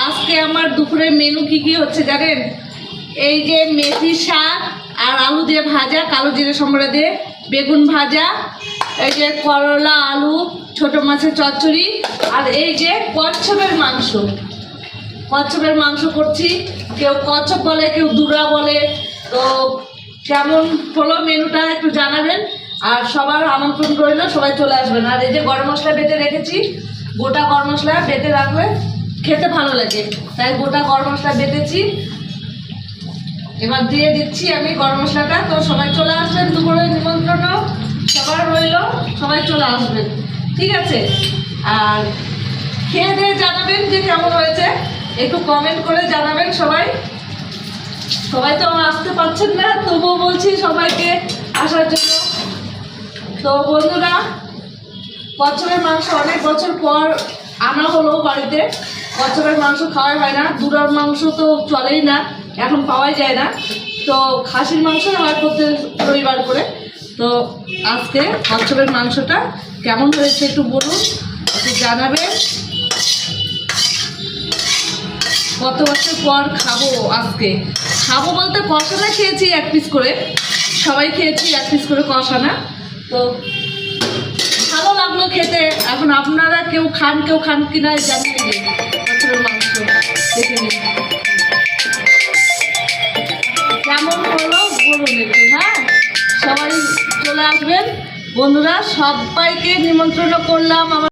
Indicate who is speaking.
Speaker 1: আজকে আমার দুপুরের মেনু কি হচ্ছে জানেন? এই যে মেথি শাক আর আলু দিয়ে ভাজা, কালো জিরে সম্বরা দিয়ে বেগুন ভাজা, এই যে করলা আলু ছোট মাছের চচ্চড়ি, আর এই যে কচ্ছপের মাংস। কচ্ছপের মাংস করছি, কেউ কচ্ছপ বলে, কেউ দুরা বলে। তো কেমন হলো মেনুটা একটু জানাবেন, আর সবার আমন্ত্রণ রইল, সবাই চলে আসবেন। আর এই যে গরম মশলা বেটে রেখেছি, গোটা গরম মশলা বেটে রাখলে খেতে ভালো লাগে, তাই গোটা গরম মশলা বেটেছি। এবার দিয়ে দিচ্ছি আমি গরম মশলাটা। তো সবাই চলে আসবেন, দুপুরে নিমন্ত্রণ সবার রইল, সবাই চলে আসবেন, ঠিক আছে? আর খেয়ে দিয়ে জানাবেন যে কেমন হয়েছে, একটু কমেন্ট করে জানাবেন। সবাই সবাই তো আসতে পারছেন না, তবুও বলছি সবাইকে আসার জন্য। তো বন্ধুরা, কচ্ছপের মাংস অনেক বছর পর আনা হলো বাড়িতে। কচ্ছপের মাংস খাওয়াই হয় না, দুরার মাংস তো চলেই না, এখন পাওয়াই যায় না। তো খাসির মাংস হয় প্রত্যেক রবিবার করে। তো আজকে কচ্ছপের মাংসটা কেমন হয়েছে একটু বলুন, একটু জানাবেন। কত বছর পর খাবো আজকে। খাবো বলতে কষানা খেয়েছি এক পিস করে, সবাই খেয়েছি এক পিস করে কষানা। তো ভালো লাগলো খেতে। এখন আপনারা কেউ খান কিনা জানিয়ে দিন কচ্ছপের মাংস, দেখে নিন কেমন হলো বলুন একটু। হ্যাঁ, সবাই চলে আসবেন বন্ধুরা, সবাইকে নিমন্ত্রণ করলাম আমার